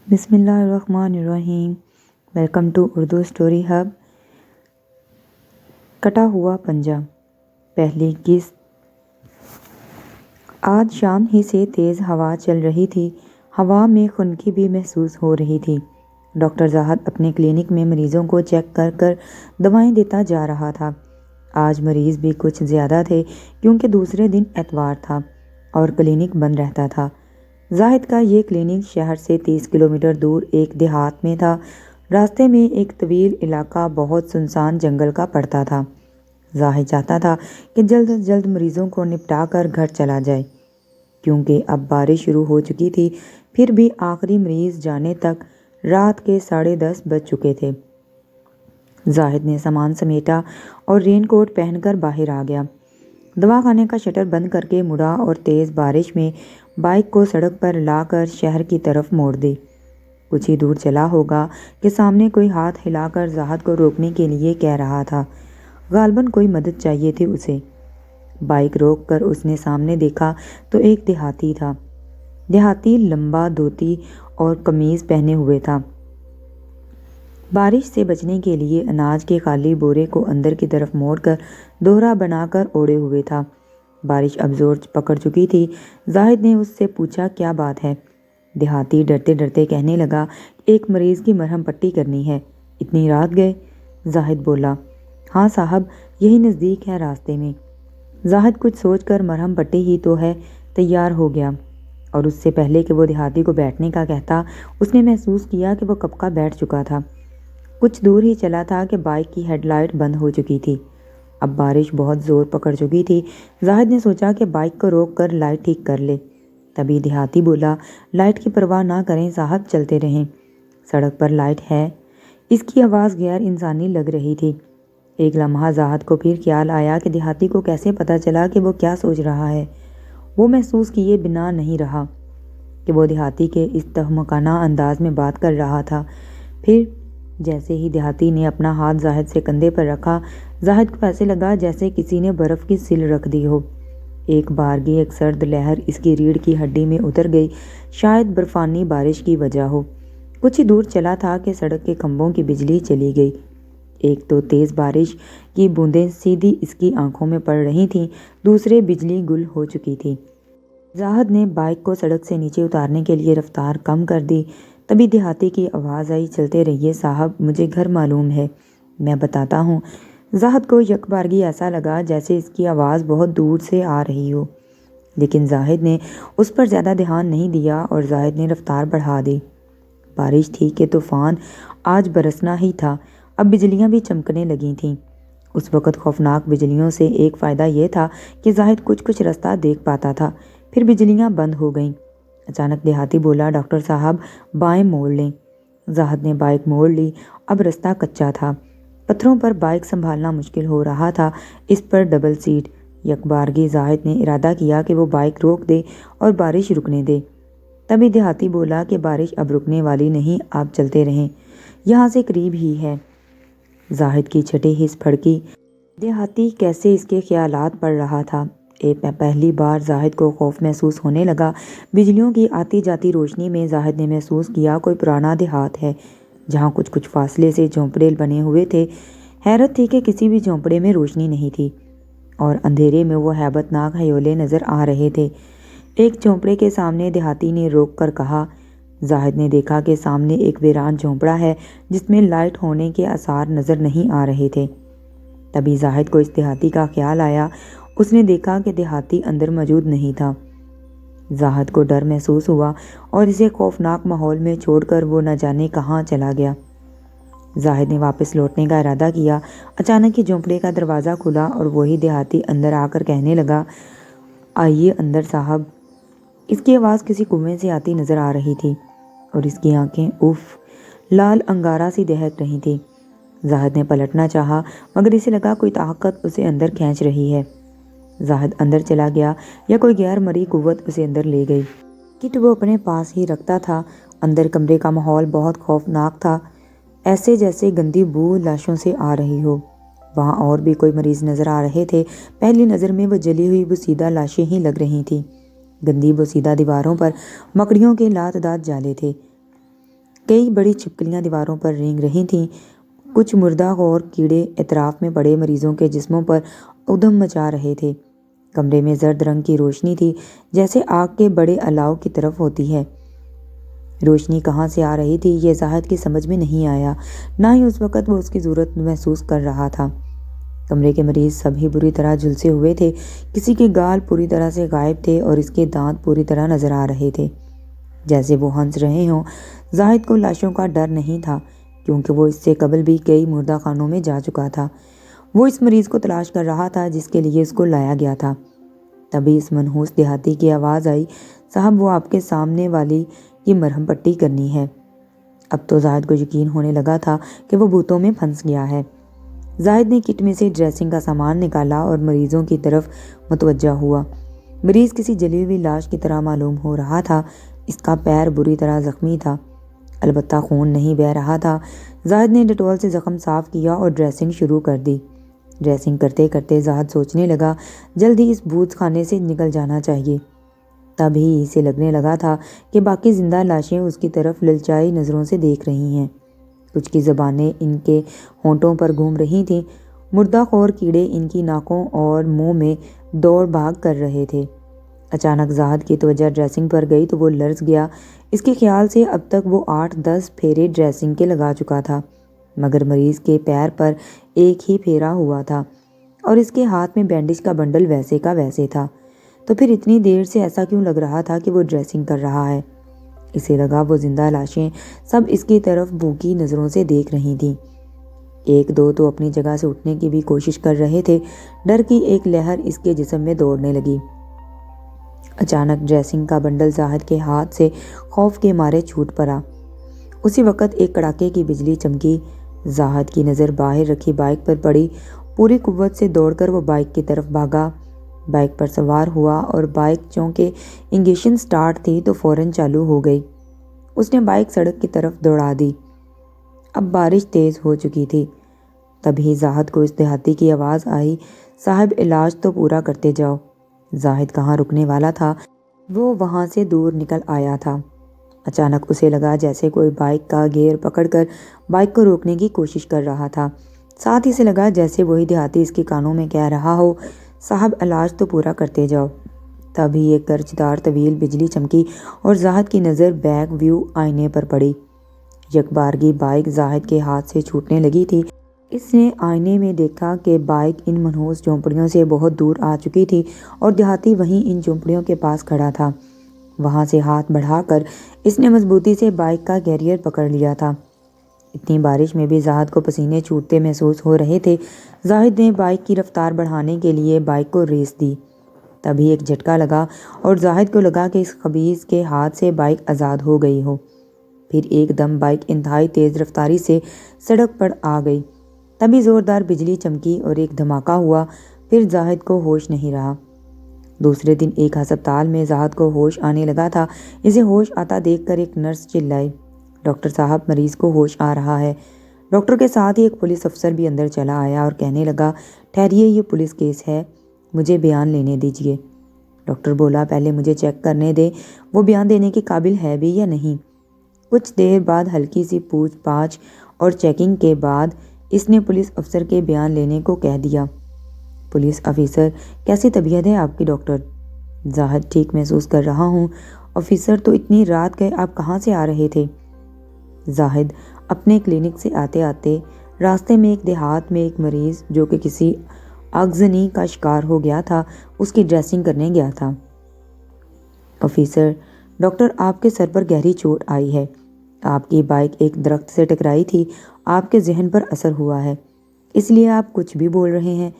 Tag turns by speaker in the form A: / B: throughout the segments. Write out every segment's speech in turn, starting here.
A: بسم اللہ الرحمن الرحیم۔ Welcome to Urdu story hub. کٹا ہوا پنجہ، پہلی قسط۔ آج شام ہی سے تیز ہوا چل رہی تھی، ہوا میں خنکی بھی محسوس ہو رہی تھی۔ ڈاکٹر زاہد اپنے کلینک میں مریضوں کو چیک کر کر دوائیں دیتا جا رہا تھا۔ آج مریض بھی کچھ زیادہ تھے کیونکہ دوسرے دن اتوار تھا اور کلینک بند رہتا تھا۔ زاہد کا یہ کلینک شہر سے 30 کلومیٹر دور ایک دیہات میں تھا۔ راستے میں ایک طویل علاقہ بہت سنسان جنگل کا پڑتا تھا۔ زاہد چاہتا تھا کہ جلد از جلد مریضوں کو نپٹا کر گھر چلا جائے کیونکہ اب بارش شروع ہو چکی تھی۔ پھر بھی آخری مریض جانے تک رات کے 10:30 بج چکے تھے۔ زاہد نے سامان سمیٹا اور رین کوٹ پہن کر باہر آ گیا۔ دواخانے کا شٹر بند کر کے مڑا اور تیز بارش میں بائک کو سڑک پر لا کر شہر کی طرف موڑ دی۔ کچھ ہی دور چلا ہوگا کہ سامنے کوئی ہاتھ ہلا کر زاہد کو روکنے کے لیے کہہ رہا تھا۔ غالباً کوئی مدد چاہیے تھی اسے۔ بائک روک کر اس نے سامنے دیکھا تو ایک دیہاتی تھا۔ دیہاتی لمبا دھوتی اور قمیض پہنے ہوئے تھا۔ بارش سے بچنے کے لیے اناج کے خالی بورے کو اندر کی طرف موڑ کر دوہرا بنا کر اوڑھے ہوئے تھا۔ بارش اب زور پکڑ چکی تھی۔ زاہد نے اس سے پوچھا کیا بات ہے؟ دیہاتی ڈرتے ڈرتے کہنے لگا ایک مریض کی مرہم پٹی کرنی ہے۔ اتنی رات گئے؟ زاہد بولا ہاں صاحب، یہی نزدیک ہے راستے میں۔ زاہد کچھ سوچ کر مرہم پٹی ہی تو ہے تیار ہو گیا، اور اس سے پہلے کہ وہ دیہاتی کو بیٹھنے کا کہتا اس نے محسوس کیا کہ وہ کب کا بیٹھ چکا تھا۔ کچھ دور ہی چلا تھا کہ بائک کی ہیڈ لائٹ بند ہو چکی تھی۔ اب بارش بہت زور پکڑ چکی تھی۔ زاہد نے سوچا کہ بائک کو روک کر لائٹ ٹھیک کر لے۔ تبھی دیہاتی بولا لائٹ کی پرواہ نہ کریں صاحب، چلتے رہیں، سڑک پر لائٹ ہے۔ اس کی آواز غیر انسانی لگ رہی تھی۔ ایک لمحہ زاہد کو پھر خیال آیا کہ دیہاتی کو کیسے پتہ چلا کہ وہ کیا سوچ رہا ہے۔ وہ محسوس کیے بنا نہیں رہا کہ وہ دیہاتی کے اس تہمکانہ انداز میں بات کر رہا تھا۔ پھر جیسے ہی دیہاتی نے اپنا ہاتھ زاہد سے کندھے پر رکھا، زاہد کو ایسے لگا جیسے کسی نے برف کی سل رکھ دی ہو۔ ایک بارگی ایک سرد لہر اس کی ریڑھ کی ہڈی میں اتر گئی، شاید برفانی بارش کی وجہ ہو۔ کچھ ہی دور چلا تھا کہ سڑک کے کھمبوں کی بجلی چلی گئی۔ ایک تو تیز بارش کی بوندیں سیدھی اس کی آنکھوں میں پڑ رہی تھیں، دوسرے بجلی گل ہو چکی تھی۔ زاہد نے بائک کو سڑک سے نیچے اتارنے کے لیے رفتار کم کر دی۔ تبھی دیہاتی کی آواز آئی چلتے رہیے صاحب، مجھے گھر معلوم ہے، میں بتاتا ہوں۔ زاہد کو یک بارگی ایسا لگا جیسے اس کی آواز بہت دور سے آ رہی ہو، لیکن زاہد نے اس پر زیادہ دھیان نہیں دیا اور زاہد نے رفتار بڑھا دی۔ بارش تھی کہ طوفان آج برسنا ہی تھا۔ اب بجلیاں بھی چمکنے لگی تھیں۔ اس وقت خوفناک بجلیوں سے ایک فائدہ یہ تھا کہ زاہد کچھ رستہ دیکھ پاتا تھا۔ پھر بجلیاں بند ہو گئیں۔ اچانک دیہاتی بولا ڈاکٹر صاحب بائیں موڑ لیں۔ زاہد نے بائک موڑ لی۔ اب رستہ کچا تھا، پتھروں پر بائک سنبھالنا مشکل ہو رہا تھا، اس پر ڈبل سیٹ۔ یک بارگی زاہد نے ارادہ کیا کہ وہ بائک روک دے اور بارش رکنے دے۔ تبھی دیہاتی بولا کہ بارش اب رکنے والی نہیں، آپ چلتے رہیں، یہاں سے قریب ہی ہے۔ زاہد کی چھٹی حس پھڑکی۔ دیہاتی کیسے اس کے خیالات پڑھ رہا تھا۔ پہلی بار زاہد کو خوف محسوس ہونے لگا۔ بجلیوں کی آتی جاتی روشنی میں زاہد نے محسوس کیا کوئی پرانا دیہات ہے جہاں کچھ فاصلے سے جھونپڑے بنے ہوئے تھے۔ حیرت تھی کہ کسی بھی جھونپڑے میں روشنی نہیں تھی اور اندھیرے میں وہ ہیبت ناک ہیولے نظر آ رہے تھے۔ ایک جھونپڑے کے سامنے دیہاتی نے روک کر کہا۔ زاہد نے دیکھا کہ سامنے ایک ویران جھونپڑا ہے جس میں لائٹ ہونے کے آثار نظر نہیں آ رہے تھے۔ تبھی زاہد کو اس دیہاتی کا خیال آیا۔ اس نے دیکھا کہ دیہاتی اندر موجود نہیں تھا۔ زاہد کو ڈر محسوس ہوا اور اسے خوفناک ماحول میں چھوڑ کر وہ نہ جانے کہاں چلا گیا۔ زاہد نے واپس لوٹنے کا ارادہ کیا۔ اچانک ہی جھونپڑے کا دروازہ کھلا اور وہی دیہاتی اندر آ کر کہنے لگا آئیے اندر صاحب۔ اس کی آواز کسی کنویں سے آتی نظر آ رہی تھی اور اس کی آنکھیں لال انگارہ سی دہک رہی تھی۔ زاہد نے پلٹنا چاہا مگر اسے لگا کوئی طاقت اسے اندر کھینچ رہی ہے۔ زاہد اندر چلا گیا یا کوئی غیر مرئی قوت اسے اندر لے گئی۔ کٹ وہ اپنے پاس ہی رکھتا تھا۔ اندر کمرے کا ماحول بہت خوفناک تھا، ایسے جیسے گندی بو لاشوں سے آ رہی ہو۔ وہاں اور بھی کوئی مریض نظر آ رہے تھے۔ پہلی نظر میں وہ جلی ہوئی بوسیدہ لاشیں ہی لگ رہی تھیں۔ گندی بوسیدہ دیواروں پر مکڑیوں کے لاتعداد جالے تھے۔ کئی بڑی چھپکلیاں دیواروں پر رینگ رہی تھیں۔ کچھ مردہ اور کیڑے اطراف میں پڑے مریضوں کے جسموں پر ادھم مچا رہے تھے۔ کمرے میں زرد رنگ کی روشنی تھی، جیسے آگ کے بڑے الاؤ کی طرف ہوتی ہے۔ روشنی کہاں سے آ رہی تھی یہ زاہد کی سمجھ میں نہیں آیا، نہ ہی اس وقت وہ اس کی ضرورت محسوس کر رہا تھا۔ کمرے کے مریض سب ہی بری طرح جھلسے ہوئے تھے۔ کسی کے گال پوری طرح سے غائب تھے اور اس کے دانت پوری طرح نظر آ رہے تھے، جیسے وہ ہنس رہے ہوں۔ زاہد کو لاشوں کا ڈر نہیں تھا، کیونکہ وہ اس سے قبل بھی کئی مردہ خانوں میں جا چکا تھا۔ وہ اس مریض کو تلاش کر رہا تھا جس کے لیے اس کو لایا گیا تھا۔ تبھی اس منحوس دیہاتی کی آواز آئی، صاحب وہ آپ کے سامنے والی کی مرہم پٹی کرنی ہے۔ اب تو زاہد کو یقین ہونے لگا تھا کہ وہ بھوتوں میں پھنس گیا ہے۔ زاہد نے کٹ میں سے ڈریسنگ کا سامان نکالا اور مریضوں کی طرف متوجہ ہوا۔ مریض کسی جلی ہوئی لاش کی طرح معلوم ہو رہا تھا۔ اس کا پیر بری طرح زخمی تھا، البتہ خون نہیں بہہ رہا تھا۔ زاہد نے ڈیٹول سے زخم صاف کیا اور ڈریسنگ شروع کر دی۔ ڈریسنگ کرتے کرتے زاہد سوچنے لگا، جلد ہی اس بھوت خانے سے نکل جانا چاہیے۔ تب ہی اسے لگنے لگا تھا کہ باقی زندہ لاشیں اس کی طرف للچائی نظروں سے دیکھ رہی ہیں۔ کچھ کی زبانیں ان کے ہونٹوں پر گھوم رہی تھیں۔ مردہ خور کیڑے ان کی ناکوں اور منہ میں دوڑ بھاگ کر رہے تھے۔ اچانک زاہد کی توجہ ڈریسنگ پر گئی تو وہ لرز گیا۔ اس کے خیال سے اب تک وہ 8-10 پھیرے ڈریسنگ کے لگا چکا تھا، مگر مریض کے پیر پر ایک ہی پھیرا ہوا تھا اور اس کے ہاتھ میں بینڈیج کا بنڈل ویسے کا ویسے تھا۔ تو پھر اتنی دیر سے ایسا کیوں لگ رہا تھا کہ وہ ڈریسنگ کر رہا ہے؟ اسے لگا وہ زندہ لاشیں سب اس کی طرف بھوکی نظروں سے دیکھ رہی تھیں۔ ایک دو تو اپنی جگہ سے اٹھنے کی بھی کوشش کر رہے تھے۔ ڈر کی ایک لہر اس کے جسم میں دوڑنے لگی۔ اچانک ڈریسنگ کا بنڈل زاہد کے ہاتھ سے خوف کے مارے چھوٹ پڑا۔ اسی وقت ایک کڑاکے کی بجلی چمکی۔ زاہد کی نظر باہر رکھی بائک پر پڑی۔ پوری قوت سے دوڑ کر وہ بائک کی طرف بھاگا، بائک پر سوار ہوا اور بائک چونکہ انگیشن سٹارٹ تھی تو فوراً چالو ہو گئی۔ اس نے بائک سڑک کی طرف دوڑا دی۔ اب بارش تیز ہو چکی تھی۔ تبھی زاہد کو اس دیہاتی کی آواز آئی، صاحب علاج تو پورا کرتے جاؤ۔ زاہد کہاں رکنے والا تھا، وہ وہاں سے دور نکل آیا تھا۔ اچانک اسے لگا جیسے کوئی بائک کا گیئر پکڑ کر بائک کو روکنے کی کوشش کر رہا تھا۔ ساتھ ہی سے لگا جیسے وہی دیہاتی اس کے کانوں میں کہہ رہا ہو، صاحب علاج تو پورا کرتے جاؤ۔ تبھی ایک گرجدار طویل بجلی چمکی اور زاہد کی نظر بیک ویو آئینے پر پڑی۔ یکبارگی بائک زاہد کے ہاتھ سے چھوٹنے لگی تھی۔ اس نے آئینے میں دیکھا کہ بائک ان منحوس جھونپڑیوں سے بہت دور آ چکی تھی اور دیہاتی وہیں ان جھونپڑیوں کے پاس کھڑا تھا۔ وہاں سے ہاتھ بڑھا کر اس نے مضبوطی سے بائک کا کیریئر پکڑ لیا تھا۔ اتنی بارش میں بھی زاہد کو پسینے چھوٹتے محسوس ہو رہے تھے۔ زاہد نے بائک کی رفتار بڑھانے کے لیے بائک کو ریس دی۔ تبھی ایک جھٹکا لگا اور زاہد کو لگا کہ اس خبیث کے ہاتھ سے بائک آزاد ہو گئی ہو۔ پھر ایک دم بائک انتہائی تیز رفتاری سے سڑک پر آ گئی۔ تبھی زوردار بجلی چمکی اور ایک دھماکہ ہوا۔ پھر زاہد کو ہوش نہیں رہا۔ دوسرے دن ایک ہسپتال میں زاہد کو ہوش آنے لگا تھا۔ اسے ہوش آتا دیکھ کر ایک نرس چلائی، ڈاکٹر صاحب مریض کو ہوش آ رہا ہے۔ ڈاکٹر کے ساتھ ہی ایک پولیس افسر بھی اندر چلا آیا اور کہنے لگا، ٹھہریے یہ پولیس کیس ہے، مجھے بیان لینے دیجیے۔ ڈاکٹر بولا، پہلے مجھے چیک کرنے دیں وہ بیان دینے کے قابل ہے بھی یا نہیں۔ کچھ دیر بعد ہلکی سی پوچھ پاچھ اور چیکنگ کے بعد اس نے پولیس افسر کے بیان لینے کو کہہ دیا۔ پولیس افیسر، کیسی طبیعت ہے آپ کی ڈاکٹر؟ زاہد ٹھیک محسوس کر رہا ہوں۔ افیسر، تو اتنی رات گئے آپ کہاں سے آ رہے تھے؟ زاہد اپنے کلینک سے آتے آتے راستے میں ایک دیہات میں ایک مریض جو کہ کسی آگزنی کا شکار ہو گیا تھا اس کی ڈریسنگ کرنے گیا تھا۔ افیسر، ڈاکٹر آپ کے سر پر گہری چوٹ آئی ہے، آپ کی بائک ایک درخت سے ٹکرائی تھی، آپ کے ذہن پر اثر ہوا ہے، اس لیے آپ کچھ بھی بول رہے ہیں۔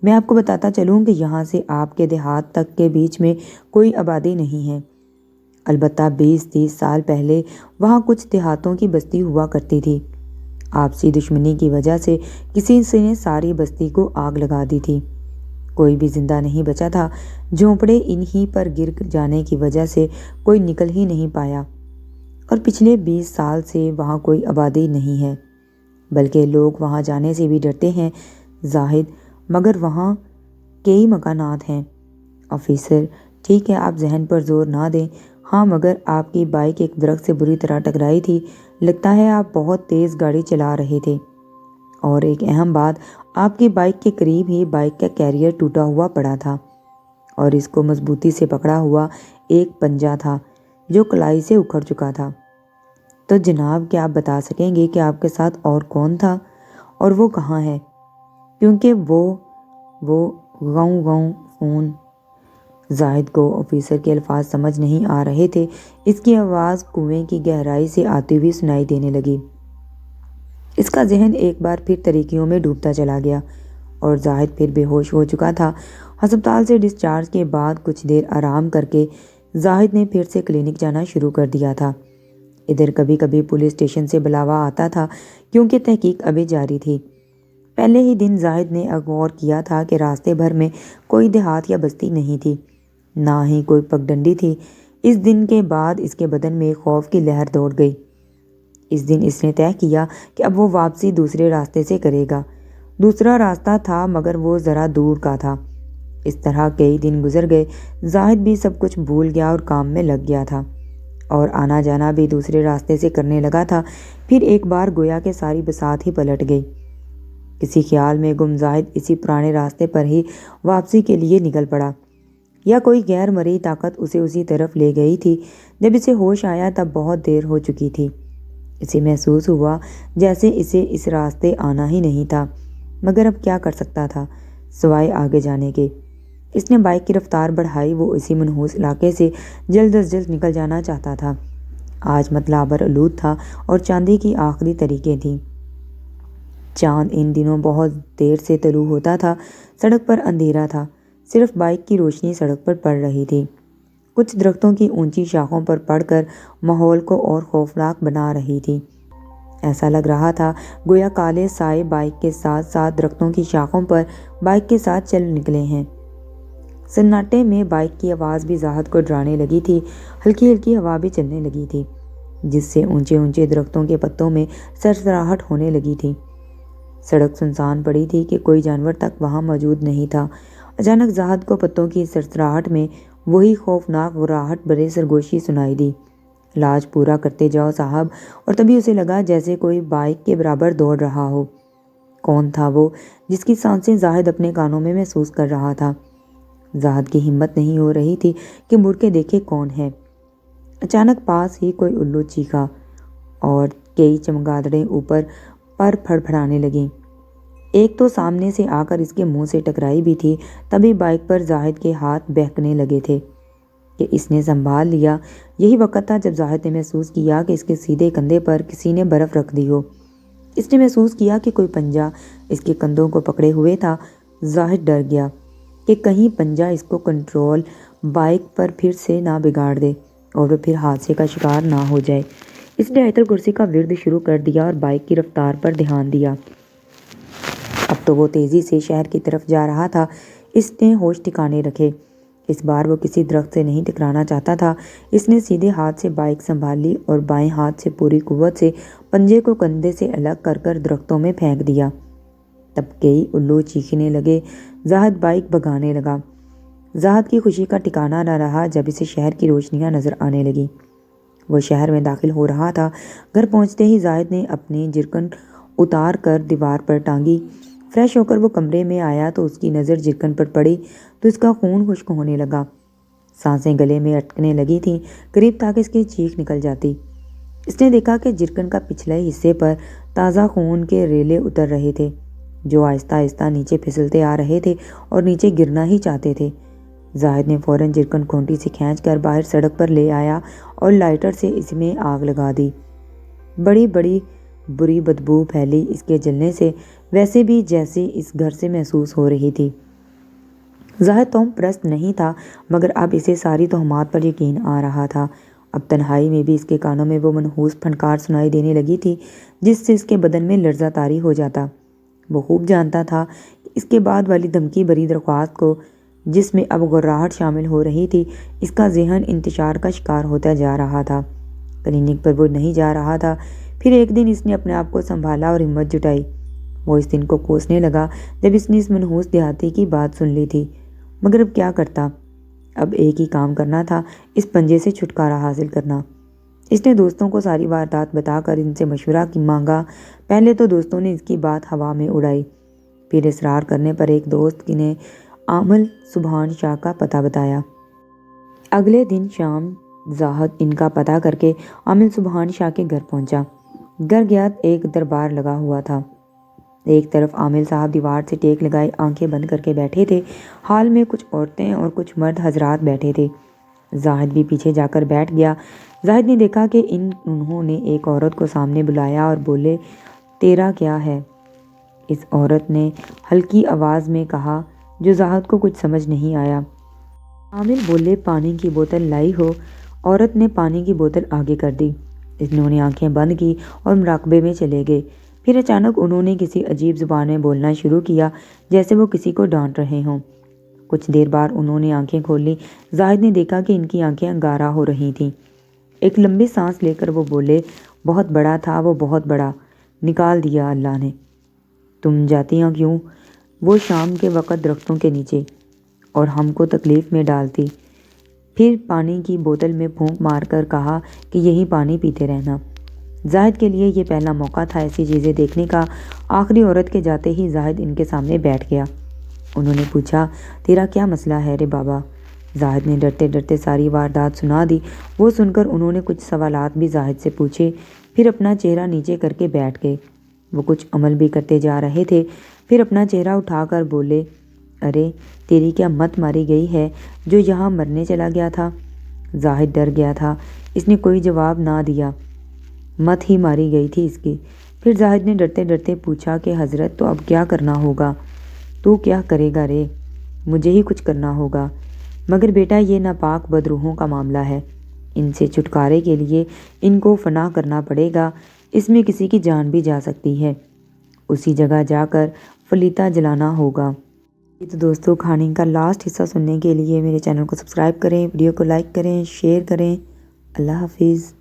A: میں آپ کو بتاتا چلوں کہ یہاں سے آپ کے دیہات تک کے بیچ میں کوئی آبادی نہیں ہے، البتہ 20-30 سال پہلے وہاں کچھ دیہاتوں کی بستی ہوا کرتی تھی۔ آپسی دشمنی کی وجہ سے کسی نے ساری بستی کو آگ لگا دی تھی، کوئی بھی زندہ نہیں بچا تھا۔ جھونپڑے انہی پر گر جانے کی وجہ سے کوئی نکل ہی نہیں پایا، اور پچھلے 20 سال سے وہاں کوئی آبادی نہیں ہے، بلکہ لوگ وہاں جانے سے بھی ڈرتے ہیں۔ زاہد، مگر وہاں کئی مکانات ہیں۔ افیسر، ٹھیک ہے آپ ذہن پر زور نہ دیں، ہاں مگر آپ کی بائک ایک درخت سے بری طرح ٹکرائی تھی، لگتا ہے آپ بہت تیز گاڑی چلا رہے تھے، اور ایک اہم بات، آپ کی بائک کے قریب ہی بائک کا کیریئر ٹوٹا ہوا پڑا تھا اور اس کو مضبوطی سے پکڑا ہوا ایک پنجہ تھا جو کلائی سے اکھڑ چکا تھا۔ تو جناب، کیا آپ بتا سکیں گے کہ آپ کے ساتھ اور کون تھا اور وہ کہاں ہے؟ کیونکہ وہ غوں غوں فون۔ زاہد کو آفیسر کے الفاظ سمجھ نہیں آ رہے تھے۔ اس کی آواز کنویں کی گہرائی سے آتی ہوئی سنائی دینے لگی۔ اس کا ذہن ایک بار پھر تاریکیوں میں ڈوبتا چلا گیا اور زاہد پھر بے ہوش ہو چکا تھا۔ ہسپتال سے ڈسچارج کے بعد کچھ دیر آرام کر کے زاہد نے پھر سے کلینک جانا شروع کر دیا تھا۔ ادھر کبھی کبھی پولیس اسٹیشن سے بلاوا آتا تھا کیونکہ تحقیق ابھی جاری تھی۔ پہلے ہی دن زاہد نے غور کیا تھا کہ راستے بھر میں کوئی دیہات یا بستی نہیں تھی، نہ ہی کوئی پگڈنڈی تھی۔ اس دن کے بعد اس کے بدن میں خوف کی لہر دوڑ گئی۔ اس دن اس نے طے کیا کہ اب وہ واپسی دوسرے راستے سے کرے گا۔ دوسرا راستہ تھا مگر وہ ذرا دور کا تھا۔ اس طرح کئی دن گزر گئے۔ زاہد بھی سب کچھ بھول گیا اور کام میں لگ گیا تھا اور آنا جانا بھی دوسرے راستے سے کرنے لگا تھا۔ پھر ایک بار گویا کہ ساری بساط ہی پلٹ گئی۔ کسی خیال میں گم زاہد اسی پرانے راستے پر ہی واپسی کے لیے نکل پڑا، یا کوئی غیر مرئی طاقت اسے اسی طرف لے گئی تھی۔ جب اسے ہوش آیا تب بہت دیر ہو چکی تھی۔ اسے محسوس ہوا جیسے اسے اس راستے آنا ہی نہیں تھا، مگر اب کیا کر سکتا تھا سوائے آگے جانے کے۔ اس نے بائک کی رفتار بڑھائی۔ وہ اسی منحوس علاقے سے جلد از جلد نکل جانا چاہتا تھا۔ آج مطلع ابر آلود تھا اور چاندی کی آخری تاریکیں تھیں۔ چاند ان دنوں بہت دیر سے طلوع ہوتا تھا۔ سڑک پر اندھیرا تھا، صرف بائک کی روشنی سڑک پر پڑ رہی تھی، کچھ درختوں کی اونچی شاخوں پر پڑ کر ماحول کو اور خوفناک بنا رہی تھی۔ ایسا لگ رہا تھا گویا کالے سائے بائک کے ساتھ ساتھ درختوں کی شاخوں پر بائک کے ساتھ چل نکلے ہیں۔ سناٹے میں بائک کی آواز بھی زاہد کو ڈرانے لگی تھی۔ ہلکی ہلکی ہوا بھی چلنے لگی تھی جس سے اونچے اونچے درختوں کے پتوں میں سرسراہٹ ہونے لگی تھی۔ سڑک سنسان پڑی تھی کہ کوئی جانور تک وہاں موجود نہیں تھا۔ اچانک زاہد کو پتوں کی سرسراہٹ میں وہی خوفناک غراہٹ بھرے سرگوشی سنائی دی، علاج پورا کرتے جاؤ صاحب۔ اور تبھی اسے لگا جیسے کوئی بائک کے برابر دوڑ رہا ہو۔ کون تھا وہ جس کی سانسیں زاہد اپنے کانوں میں محسوس کر رہا تھا؟ زاہد کی ہمت نہیں ہو رہی تھی کہ مڑ کے دیکھے کون ہے۔ اچانک پاس ہی کوئی الو چیخا اور کئی چمگادڑیں اوپر پر پھڑپھڑانے لگیں۔ ایک تو سامنے سے آ کر اس کے منہ سے ٹکرائی بھی تھی۔ تبھی بائک پر زاہد کے ہاتھ بہکنے لگے تھے کہ اس نے سنبھال لیا۔ یہی وقت تھا جب زاہد نے محسوس کیا کہ اس کے سیدھے کندھے پر کسی نے برف رکھ دی ہو۔ اس نے محسوس کیا کہ کوئی پنجہ اس کے کندھوں کو پکڑے ہوئے تھا۔ زاہد ڈر گیا کہ کہیں پنجہ اس کو کنٹرول بائک پر پھر سے نہ بگاڑ دے اور وہ پھر حادثے کا شکار نہ ہو جائے۔ اس نے آیت الکرسی کا ورد شروع کر دیا اور بائک کی رفتار پر دھیان دیا۔ اب تو وہ تیزی سے شہر کی طرف جا رہا تھا۔ اس نے ہوش ٹھکانے رکھے۔ اس بار وہ کسی درخت سے نہیں ٹکرانا چاہتا تھا۔ اس نے سیدھے ہاتھ سے بائک سنبھال لی اور بائیں ہاتھ سے پوری قوت سے پنجے کو کندھے سے الگ کر کر درختوں میں پھینک دیا۔ تب کئی الو چیخنے لگے۔ زاہد بائک بھگانے لگا۔ زاہد کی خوشی کا ٹھکانہ نہ رہا جب اسے شہر کی روشنیاں نظر آنے لگیں۔ وہ شہر میں داخل ہو رہا تھا۔ گھر پہنچتے ہی زاہد نے اپنی جرکن اتار کر دیوار پر ٹانگی۔ فریش ہو کر وہ کمرے میں آیا تو اس کی نظر جرکن پر پڑی تو اس کا خون خشک ہونے لگا۔ سانسیں گلے میں اٹکنے لگی تھیں، قریب تھا کہ اس کی چیخ نکل جاتی۔ اس نے دیکھا کہ جرکن کا پچھلے حصے پر تازہ خون کے ریلے اتر رہے تھے جو آہستہ آہستہ نیچے پھسلتے آ رہے تھے اور نیچے گرنا ہی چاہتے تھے۔ زاہد نے فوراً جرکن کھونٹی سے کھینچ کر باہر سڑک پر لے آیا اور لائٹر سے اس میں آگ لگا دی۔ بڑی بری بدبو پھیلی اس کے جلنے سے، ویسے بھی جیسے اس گھر سے محسوس ہو رہی تھی۔ زاہد تہمت پرست نہیں تھا مگر اب اسے ساری تہمات پر یقین آ رہا تھا۔ اب تنہائی میں بھی اس کے کانوں میں وہ منحوس پھنکار سنائی دینے لگی تھی جس سے اس کے بدن میں لرزہ طاری ہو جاتا۔ وہ خوب جانتا تھا کہ اس کے بعد والی دھمکی بھری درخواست کو، جس میں اب غراہٹ شامل ہو رہی تھی، اس کا ذہن انتشار کا شکار ہوتا جا رہا تھا۔ کلینک پر وہ نہیں جا رہا تھا۔ پھر ایک دن اس نے اپنے آپ کو سنبھالا اور ہمت جٹائی۔ وہ اس دن کو کوسنے لگا جب اس نے اس منحوس دیہاتی کی بات سن لی تھی، مگر اب کیا کرتا؟ اب ایک ہی کام کرنا تھا، اس پنجے سے چھٹکارا حاصل کرنا۔ اس نے دوستوں کو ساری واردات بتا کر ان سے مشورہ مانگا۔ پہلے تو دوستوں نے اس کی بات ہوا میں اڑائی، پھر اصرار کرنے پر ایک دوست نے عامل سبحان شاہ کا پتہ بتایا۔ اگلے دن شام زاہد ان کا پتہ کر کے عامل سبحان شاہ کے گھر پہنچا۔ گھر گیا ایک دربار لگا ہوا تھا۔ ایک طرف عامل صاحب دیوار سے ٹیک لگائے آنکھیں بند کر کے بیٹھے تھے۔ حال میں کچھ عورتیں اور کچھ مرد حضرات بیٹھے تھے۔ زاہد بھی پیچھے جا کر بیٹھ گیا۔ زاہد نے دیکھا کہ انہوں نے ایک عورت کو سامنے بلایا اور بولے، تیرا کیا ہے؟ اس عورت نے ہلکی آواز میں کہا جو زاہد کو کچھ سمجھ نہیں آیا۔ عامل بولے، پانی کی بوتل لائی ہو؟ عورت نے پانی کی بوتل آگے کر دی۔ انہوں نے آنکھیں بند کی اور مراقبے میں چلے گئے۔ پھر اچانک انہوں نے کسی عجیب زبان میں بولنا شروع کیا جیسے وہ کسی کو ڈانٹ رہے ہوں۔ کچھ دیر بعد انہوں نے آنکھیں کھولی۔ زاہد نے دیکھا کہ ان کی آنکھیں انگارہ ہو رہی تھیں۔ ایک لمبی سانس لے کر وہ بولے، بہت بڑا تھا وہ، بہت بڑا، نکال دیا اللہ نے۔ تم جاتی ہو کیوں؟ وہ شام کے وقت درختوں کے نیچے، اور ہم کو تکلیف میں ڈالتی۔ پھر پانی کی بوتل میں پھونک مار کر کہا کہ یہی پانی پیتے رہنا۔ زاہد کے لیے یہ پہلا موقع تھا ایسی چیزیں دیکھنے کا۔ آخری عورت کے جاتے ہی زاہد ان کے سامنے بیٹھ گیا۔ انہوں نے پوچھا، تیرا کیا مسئلہ ہے رے بابا؟ زاہد نے ڈرتے ڈرتے ساری واردات سنا دی۔ وہ سن کر انہوں نے کچھ سوالات بھی زاہد سے پوچھے، پھر اپنا چہرہ نیچے کر کے بیٹھ گئے۔ وہ کچھ عمل بھی کرتے جا رہے تھے، پھر اپنا چہرہ اٹھا کر بولے، ارے تیری کیا مت ماری گئی ہے جو یہاں مرنے چلا گیا تھا؟ زاہد ڈر گیا تھا، اس نے کوئی جواب نہ دیا۔ مت ہی ماری گئی تھی اس کی۔ پھر زاہد نے ڈرتے ڈرتے پوچھا کہ حضرت تو اب کیا کرنا ہوگا؟ تو کیا کرے گا رے؟ مجھے ہی کچھ کرنا ہوگا، مگر بیٹا یہ ناپاک بدروحوں کا معاملہ ہے، ان سے چھٹکارے کے لیے ان کو فنا کرنا پڑے گا، اس میں کسی کی جان بھی جا سکتی ہے، اسی جگہ جا کر فلیتا جلانا ہوگا۔ تو دوستو کہانی کا لاسٹ حصہ سننے کے لیے میرے چینل کو سبسکرائب کریں، ویڈیو کو لائک کریں، شیئر کریں۔ اللہ حافظ۔